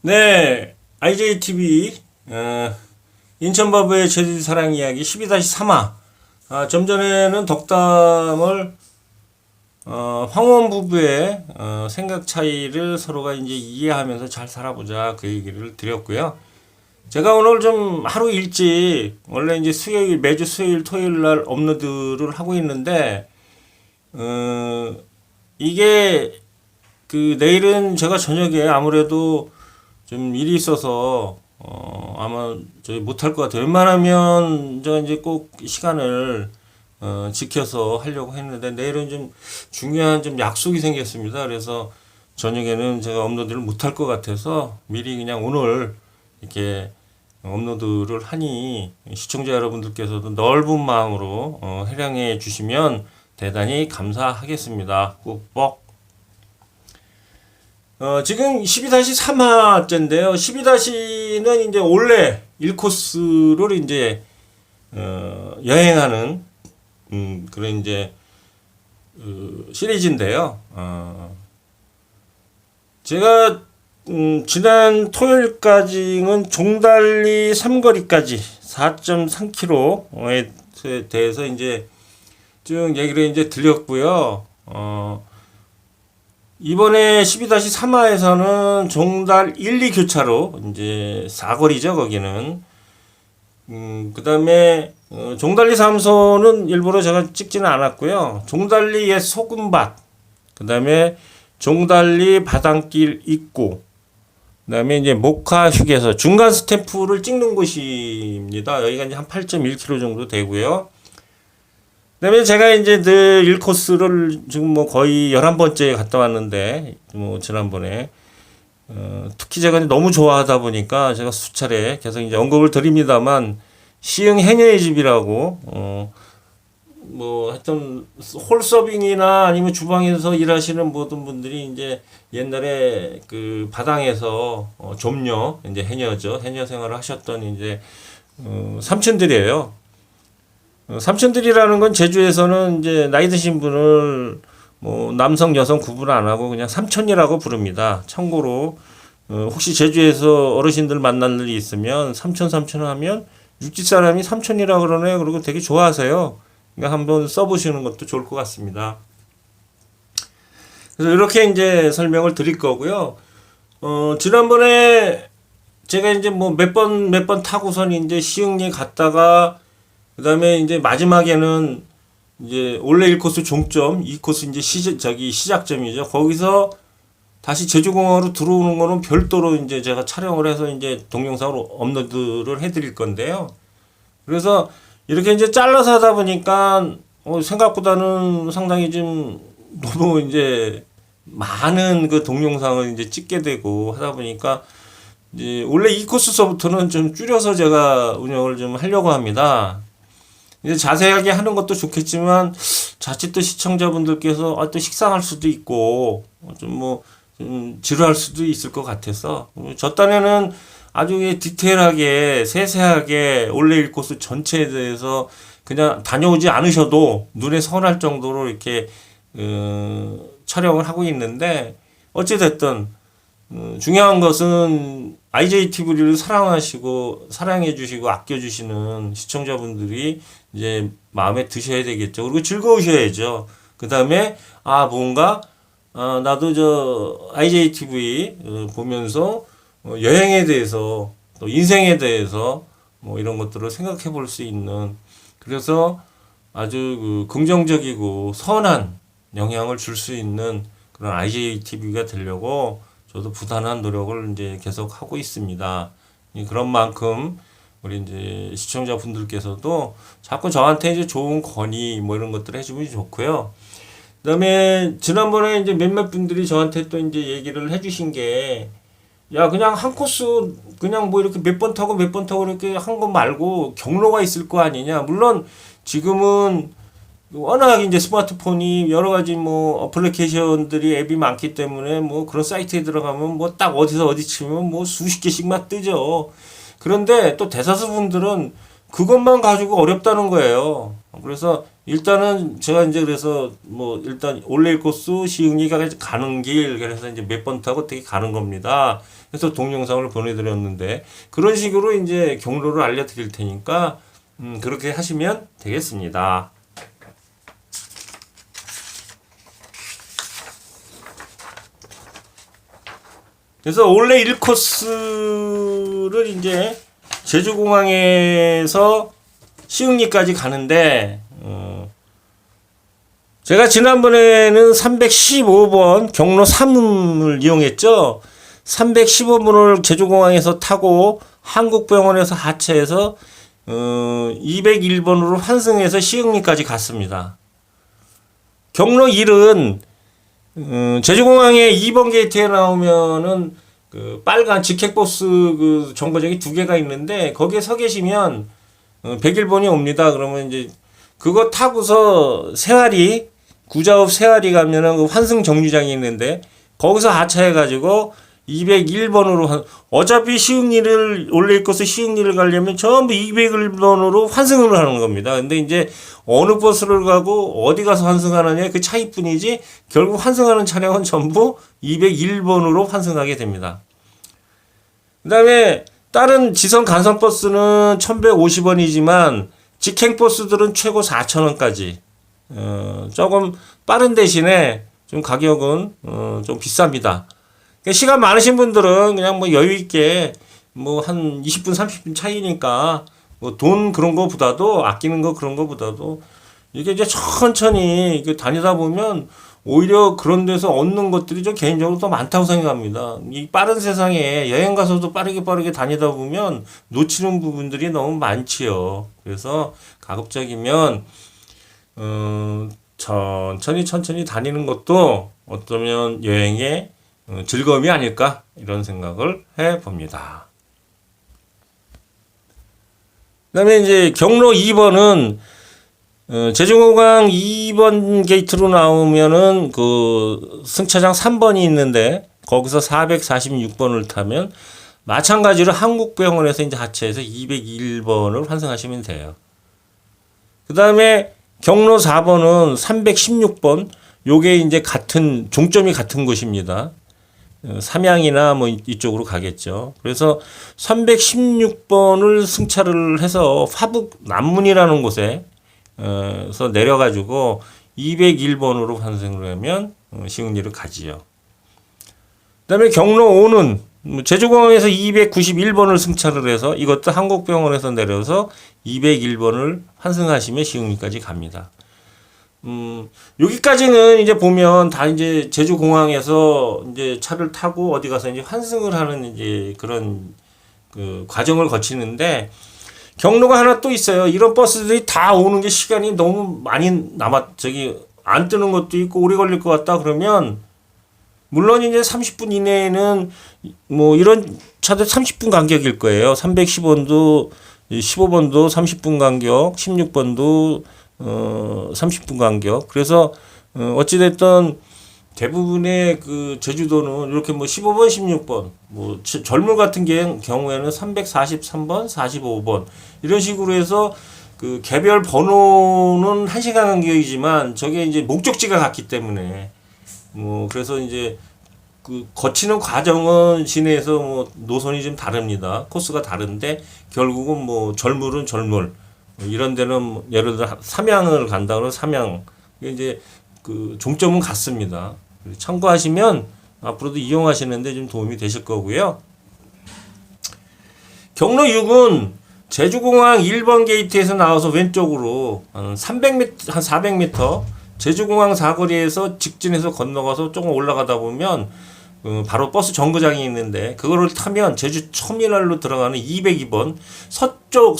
네, IJTV 인천바보의 제주도 사랑 이야기 12-3화. 좀 전에는 덕담을 황혼 부부의 생각 차이를 서로가 이제 이해하면서 잘 살아보자 그 얘기를 드렸고요. 제가 오늘 좀 하루 일찍 원래 이제 수요일 매주 수요일 토요일 날 업로드를 하고 있는데 이게 그 내일은 제가 저녁에 아무래도 좀 일이 있어서 아마 저희 못할 것 같아요. 웬만하면 제가 이제 꼭 시간을 지켜서 하려고 했는데 내일은 좀 중요한 좀 약속이 생겼습니다. 그래서 저녁에는 제가 업로드를 못할 것 같아서 미리 그냥 오늘 이렇게 업로드를 하니 시청자 여러분들께서도 넓은 마음으로 해량해 주시면 대단히 감사하겠습니다. 꾹뻑. 지금 12-3화째인데요. 12-는 이제 원래 1코스를 이제, 여행하는, 그런 이제, 시리즈인데요. 제가, 지난 토요일까지는 종달리 삼거리까지 4.3km에 대해서 이제 쭉 얘기를 이제 드렸고요. 이번에 12-3화에서는 종달 1, 2교차로 이제 사거리죠, 거기는. 그 다음에, 종달리 3소는 일부러 제가 찍지는 않았고요. 종달리 옛 소금밭, 그 다음에 종달리 바닷길 입구, 그 다음에 이제 목화 휴게소, 중간 스탬프를 찍는 곳입니다. 여기가 이제 한 8.1km 정도 되고요. 그다음에 제가 이제 늘 1코스를 지금 뭐 거의 11번째 갔다 왔는데, 뭐 지난번에, 특히 제가 너무 좋아하다 보니까 제가 수차례 계속 이제 언급을 드립니다만, 시흥 해녀의 집이라고, 뭐 하여튼 홀서빙이나 아니면 주방에서 일하시는 모든 분들이 이제 옛날에 그 바당에서 좀녀, 이제 해녀죠. 해녀 생활을 하셨던 이제, 삼촌들이에요. 삼촌들이라는 건 제주에서는 이제 나이 드신 분을 뭐 남성 여성 구분 안 하고 그냥 삼촌이라고 부릅니다. 참고로 혹시 제주에서 어르신들 만날 일이 있으면 삼촌 하면 육지 사람이 삼촌이라 그러네 그러고 되게 좋아하세요. 그러니까 한번 써보시는 것도 좋을 것 같습니다. 그래서 이렇게 이제 설명을 드릴 거고요. 지난번에 제가 이제 뭐 몇 번 타고선 이제 시흥리 갔다가 그 다음에 이제 마지막에는 이제 원래 1코스 종점, 2코스 이제 시작점이죠. 거기서 다시 제주공항으로 들어오는 거는 별도로 이제 제가 촬영을 해서 이제 동영상으로 업로드를 해드릴 건데요. 그래서 이렇게 이제 잘라서 하다 보니까 생각보다는 상당히 좀 너무 이제 많은 그 동영상을 이제 찍게 되고 하다 보니까 이제 원래 2코스서부터는 좀 줄여서 제가 운영을 좀 하려고 합니다. 이제 자세하게 하는 것도 좋겠지만 자칫 또 시청자분들께서 또 식상할 수도 있고 좀 지루할 수도 있을 것 같아서 저 딴에는 아주 디테일하게 세세하게 원래 1코스 전체에 대해서 그냥 다녀오지 않으셔도 눈에 선할 정도로 이렇게 촬영을 하고 있는데 어찌됐든 중요한 것은 IJTV를 사랑하시고 사랑해주시고 아껴주시는 시청자분들이 이제 마음에 드셔야 되겠죠. 그리고 즐거우셔야죠. 그 다음에 뭔가 나도 저 IJTV 보면서 여행에 대해서 또 인생에 대해서 뭐 이런 것들을 생각해 볼 수 있는 그래서 아주 그 긍정적이고 선한 영향을 줄 수 있는 그런 IJTV가 되려고 저도 부단한 노력을 이제 계속 하고 있습니다. 그런 만큼 우리 이제 시청자분들께서도 자꾸 저한테 이제 좋은 건의 뭐 이런 것들을 해주면 좋고요. 그다음에 지난번에 이제 몇몇 분들이 저한테 또 이제 얘기를 해주신 게 야 그냥 한 코스 그냥 뭐 이렇게 몇 번 타고 이렇게 한 거 말고 경로가 있을 거 아니냐. 물론 지금은 워낙 이제 스마트폰이 여러 가지 뭐 어플리케이션들이 앱이 많기 때문에 뭐 그런 사이트에 들어가면 뭐 딱 어디서 어디 치면 뭐 수십 개씩만 뜨죠. 그런데 또 대다수 분들은 그것만 가지고 어렵다는 거예요. 그래서 일단은 제가 이제 그래서 뭐 일단 올레 1코스 시흥리가 가는 길 그래서 이제 몇 번 타고 어떻게 가는 겁니다. 그래서 동영상을 보내드렸는데 그런 식으로 이제 경로를 알려드릴 테니까 그렇게 하시면 되겠습니다. 그래서 올레 1코스를 이제 제주공항에서 시흥리까지 가는데 제가 지난번에는 315번 경로 3을 이용했죠. 315번을 제주공항에서 타고 한국병원에서 하차해서 201번으로 환승해서 시흥리까지 갔습니다. 경로 1은 제주공항에 2번 게이트에 나오면은 그 빨간 직행버스 그 정거장이 2개가 있는데 거기에 서 계시면 101번이 옵니다. 그러면 이제 그거 타고서 세아리 구자읍 세아리 가면은 그 환승 정류장이 있는데 거기서 하차해가지고 201번으로 어차피 시흥리를 올레 1코스 시흥리를 가려면 전부 201번으로 환승을 하는 겁니다. 근데 이제 어느 버스를 가고 어디 가서 환승하느냐 그 차이뿐이지 결국 환승하는 차량은 전부 201번으로 환승하게 됩니다. 그다음에 다른 지선 간선 버스는 1150원이지만 직행 버스들은 최고 4,000원까지 조금 빠른 대신에 좀 가격은 좀 비쌉니다. 시간 많으신 분들은 그냥 뭐 여유 있게 뭐 한 20분 30분 차이니까 뭐 돈 그런 거보다도 아끼는 거 그런 거보다도 이게 이제 천천히 다니다 보면 오히려 그런 데서 얻는 것들이 좀 개인적으로 더 많다고 생각합니다. 이 빠른 세상에 여행 가서도 빠르게 다니다 보면 놓치는 부분들이 너무 많지요. 그래서 가급적이면 천천히 다니는 것도 어쩌면 여행의 즐거움이 아닐까 이런 생각을 해 봅니다. 그다음에 이제 경로 2번은 제주공항 2번 게이트로 나오면은 그 승차장 3번이 있는데 거기서 446번을 타면 마찬가지로 한국병원에서 이제 하차해서 201번을 환승하시면 돼요. 그다음에 경로 4번은 316번 요게 이제 같은 종점이 같은 곳입니다. 삼양이나 뭐 이쪽으로 가겠죠. 그래서 316번을 승차를 해서 화북 남문이라는 곳에 서 내려가지고 201번으로 환승을 하면 시흥리를 가지요. 그다음에 경로 5는 제주공항에서 291번을 승차를 해서 이것도 한국병원에서 내려서 201번을 환승하시면 시흥리까지 갑니다. 여기까지는 이제 보면 다 이제 제주공항에서 이제 차를 타고 어디 가서 이제 환승을 하는 이제 그런 그 과정을 거치는데 경로가 하나 또 있어요. 이런 버스들이 다 오는 게 시간이 너무 많이 안 뜨는 것도 있고 오래 걸릴 것 같다 그러면 물론 이제 30분 이내에는 뭐 이런 차들 30분 간격일 거예요. 310번도 15번도 30분 간격, 16번도 30분 간격. 그래서 어찌됐든 대부분의 그 제주도는 이렇게 뭐 15번, 16번, 뭐 절물 같은 경우에는 343번, 45번 이런 식으로 해서 그 개별 번호는 1시간 간격이지만 저게 이제 목적지가 같기 때문에 뭐 그래서 이제 그 거치는 과정은 시내에서 뭐 노선이 좀 다릅니다. 코스가 다른데 결국은 뭐 절물은 절물 이런 데는 예를 들어 삼양을 간다 그러면 삼양 이제 그 종점은 같습니다. 참고하시면 앞으로도 이용하시는데 좀 도움이 되실 거고요. 경로 6은 제주공항 1번 게이트에서 나와서 왼쪽으로 한 300m, 한 400m 제주공항 사거리에서 직진해서 건너가서 조금 올라가다 보면 바로 버스 정거장이 있는데 그거를 타면 제주 터미널로 들어가는 202번 서쪽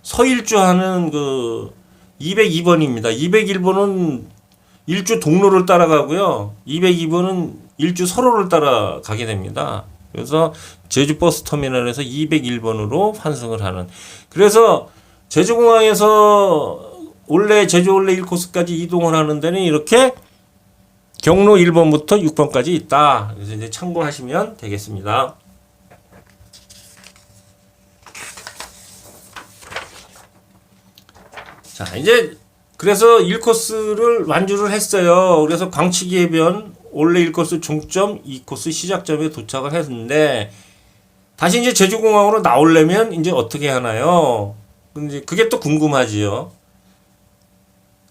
서일주하는 그 202번입니다. 201번은 일주 동로를 따라가고요. 202번은 일주 서로를 따라가게 됩니다. 그래서 제주 버스 터미널에서 201번으로 환승을 하는. 그래서 제주공항에서 제주 올레 1코스까지 이동을 하는 데는 이렇게 경로 1번부터 6번까지 있다. 그래서 이제 참고하시면 되겠습니다. 자, 이제 그래서 1코스를 완주를 했어요. 그래서 광치기 해변 원래 1코스 종점, 2코스 시작점에 도착을 했는데 다시 이제 제주공항으로 나오려면 이제 어떻게 하나요? 근데 그게 또 궁금하지요.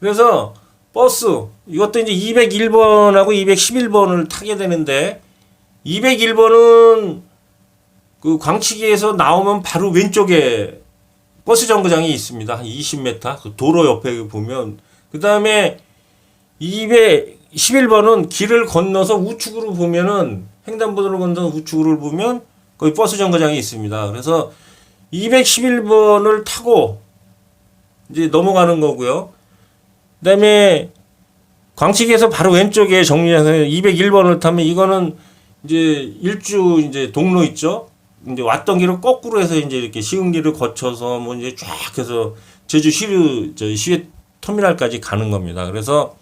그래서 버스 이것도 이제 201번하고 211번을 타게 되는데 201번은 그 광치기에서 나오면 바로 왼쪽에 버스 정거장이 있습니다. 한 20m 그 도로 옆에 보면 그 다음에 211번은 길을 건너서 우측으로 보면은 횡단보도를 건너서 우측으로 보면 거기 버스 정거장이 있습니다. 그래서 211번을 타고 이제 넘어가는 거고요. 그다음에 광치기에서 바로 왼쪽에 정류장에서 201번을 타면 이거는 이제 일주 이제 동로 있죠. 이제 왔던 길을 거꾸로 해서 이제 이렇게 시흥리를 거쳐서 뭐 이제 쫙 해서 제주 시외 터미널까지 가는 겁니다. 그래서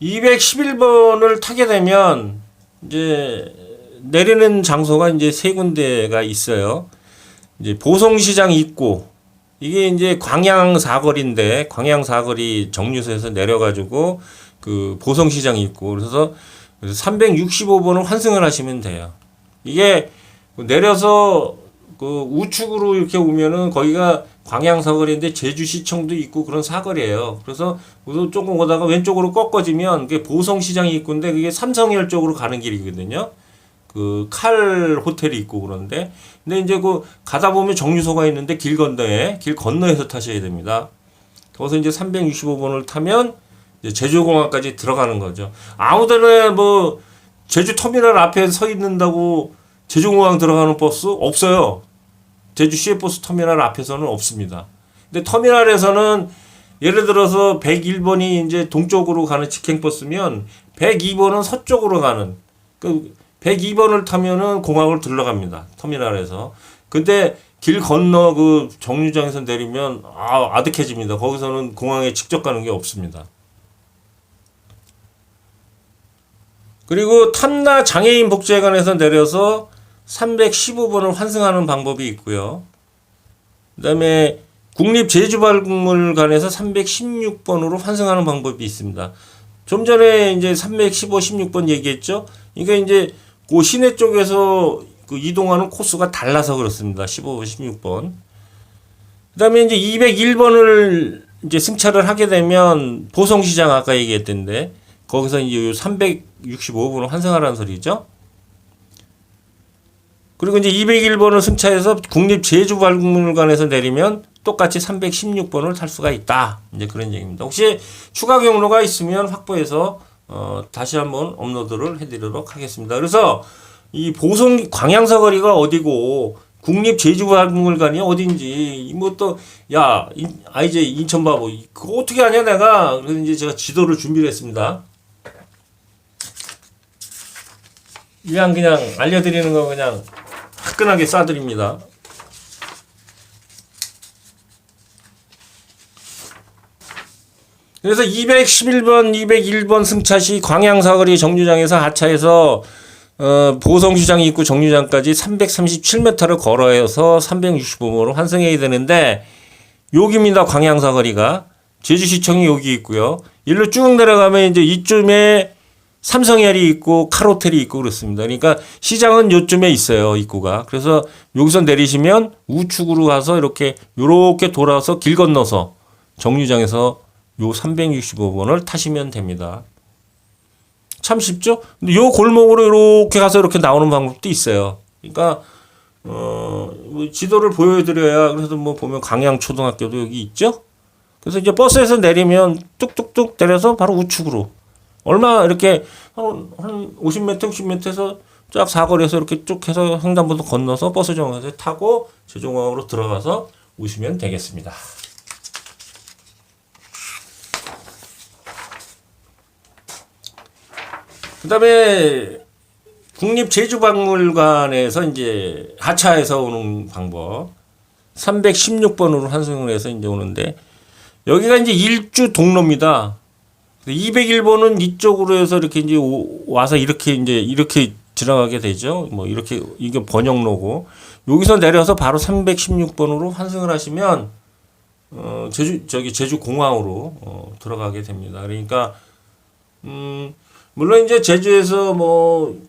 211번을 타게 되면 이제 내리는 장소가 이제 세 군데가 있어요. 이제 보성시장 입구 이게 이제 광양 사거리인데 광양 사거리 정류소에서 내려가지고 그 보성시장 입구 그래서 365번을 환승을 하시면 돼요. 이게 내려서 그 우측으로 이렇게 오면은 거기가 광양 사거리인데 제주시청도 있고 그런 사거리예요. 그래서 조금 오다가 왼쪽으로 꺾어지면 그게 보성시장이 입구인데 그게 삼성열 쪽으로 가는 길이거든요. 그 칼 호텔이 있고 그런데 근데 이제 그 가다 보면 정류소가 있는데 길 건너에서 타셔야 됩니다. 거기서 이제 365번을 타면 이제 제주공항까지 들어가는 거죠. 아무데나 뭐 제주 터미널 앞에 서 있는다고 제주공항 들어가는 버스 없어요. 제주 시외버스 터미널 앞에서는 없습니다. 근데 터미널에서는 예를 들어서 101번이 이제 동쪽으로 가는 직행버스면 102번은 서쪽으로 가는 그 102번을 타면은 공항을 들러갑니다. 터미널에서. 근데 길 건너 그 정류장에서 내리면 아득해집니다. 거기서는 공항에 직접 가는 게 없습니다. 그리고 탐라 장애인 복지회관에서 내려서 315번을 환승하는 방법이 있고요. 그다음에 국립제주박물관에서 316번으로 환승하는 방법이 있습니다. 좀 전에 이제 315, 16번 얘기했죠. 이게 이제 그 시내 쪽에서 그 이동하는 코스가 달라서 그렇습니다. 15번, 16번. 그다음에 이제 201번을 이제 승차를 하게 되면 보성시장 아까 얘기했던데 거기서 이제 365번을 환승하라는 소리죠. 그리고 이제 201번을 승차해서 국립제주박물관에서 내리면 똑같이 316번을 탈 수가 있다. 이제 그런 얘기입니다. 혹시 추가 경로가 있으면 확보해서 다시 한번 업로드를 해드리도록 하겠습니다. 그래서 이 보성 광양사거리가 어디고 국립제주박물관이 어딘지 뭐 또 야 이제 인천 바보 그거 어떻게 하냐 내가 그래서 이제 제가 지도를 준비를 했습니다. 그냥 알려드리는 거 그냥 화끈하게 쏴드립니다. 그래서 211번, 201번 승차 시 광양사거리 정류장에서 하차해서 보성시장 입구 정류장까지 337m를 걸어서 365번으로 환승해야 되는데 여기입니다. 광양사거리가 제주시청이 여기 있고요. 일로 쭉 내려가면 이제 이쯤에 삼성열이 있고 칼호텔이 있고 그렇습니다. 그러니까 시장은 요쯤에 있어요. 입구가. 그래서 여기서 내리시면 우측으로 가서 이렇게 돌아서 길 건너서 정류장에서 요 365번을 타시면 됩니다. 참 쉽죠? 근데 요 골목으로 이렇게 가서 이렇게 나오는 방법도 있어요. 그러니까 뭐 지도를 보여드려야 그래서 뭐 보면 광양초등학교도 여기 있죠? 그래서 이제 버스에서 내리면 뚝뚝뚝 내려서 바로 우측으로 얼마 이렇게 한 50m, 60m에서 쫙 사거리에서 이렇게 쭉 해서 횡단보도 건너서 버스 정거장에 타고 제주공항으로 들어가서 오시면 되겠습니다. 그 다음에 국립제주박물관에서 이제 하차해서 오는 방법 316번으로 환승을 해서 이제 오는데 여기가 이제 일주 동로입니다. 201번은 이쪽으로 해서 이렇게 이제 와서 이렇게 지나가게 되죠. 뭐 이렇게 이게 번영로고 여기서 내려서 바로 316번으로 환승을 하시면 제주 공항으로 들어가게 됩니다. 그러니까 물론 이제 제주에서 뭐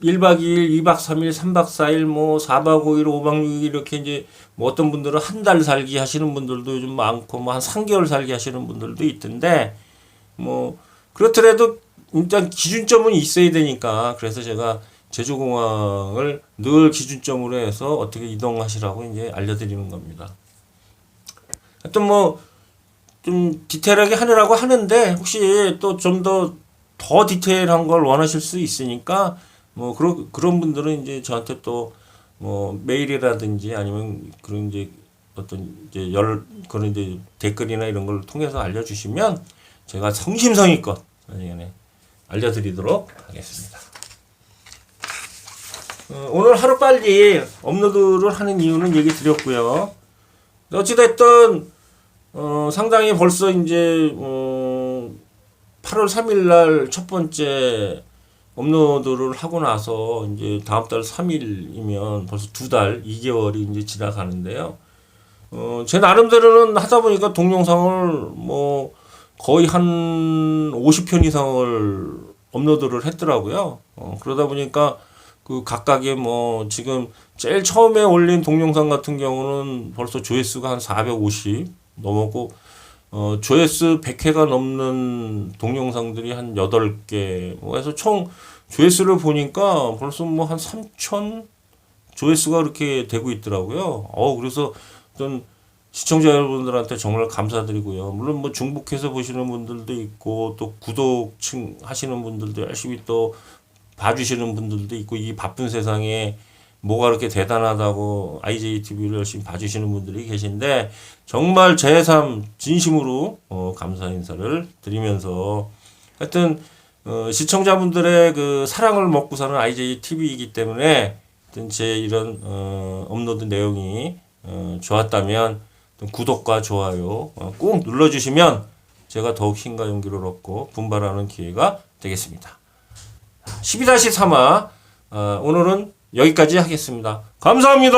1박 2일, 2박 3일, 3박 4일, 뭐 4박 5일, 5박 6일 이렇게 이제 뭐 어떤 분들은 한 달 살기 하시는 분들도 요즘 많고 뭐 한 3개월 살기 하시는 분들도 있던데 뭐 그렇더라도 일단 기준점은 있어야 되니까 그래서 제가 제주공항을 늘 기준점으로 해서 어떻게 이동하시라고 이제 알려드리는 겁니다. 하여튼 뭐 좀 디테일하게 하느라고 하는데 혹시 또 좀 더 디테일한 걸 원하실 수 있으니까 뭐 그런 분들은 이제 저한테 또 뭐 메일이라든지 아니면 그런 이제 어떤 이제 그런 이제 댓글이나 이런 걸 통해서 알려주시면 제가 성심성의껏 알려드리도록 하겠습니다. 오늘 하루 빨리 업로드를 하는 이유는 얘기 드렸고요. 어찌됐든 상당히 벌써 이제 8월 3일 날 첫 번째 업로드를 하고 나서 이제 다음 달 3일이면 벌써 2달, 2개월이 이제 지나가는데요. 제 나름대로는 하다 보니까 동영상을 뭐 거의 한 50편 이상을 업로드를 했더라고요. 그러다 보니까 그 각각의 뭐 지금 제일 처음에 올린 동영상 같은 경우는 벌써 조회수가 한 450 넘었고 조회수 100회가 넘는 동영상들이 한 8개. 그래서 총 조회수를 보니까 벌써 뭐 한 3천 조회수가 그렇게 되고 있더라고요. 그래서 어떤 시청자 여러분들한테 정말 감사드리고요. 물론 뭐 중복해서 보시는 분들도 있고 또 구독층 하시는 분들도 열심히 또 봐주시는 분들도 있고 이 바쁜 세상에 뭐가 그렇게 대단하다고 IJTV를 열심히 봐주시는 분들이 계신데 정말 제3 진심으로 감사 인사를 드리면서 하여튼 시청자분들의 그 사랑을 먹고 사는 IJTV이기 때문에 하여튼 제 이런 업로드 내용이 좋았다면 구독과 좋아요 꼭 눌러주시면 제가 더욱 힘과 용기를 얻고 분발하는 기회가 되겠습니다. 12-3화 오늘은 여기까지 하겠습니다. 감사합니다.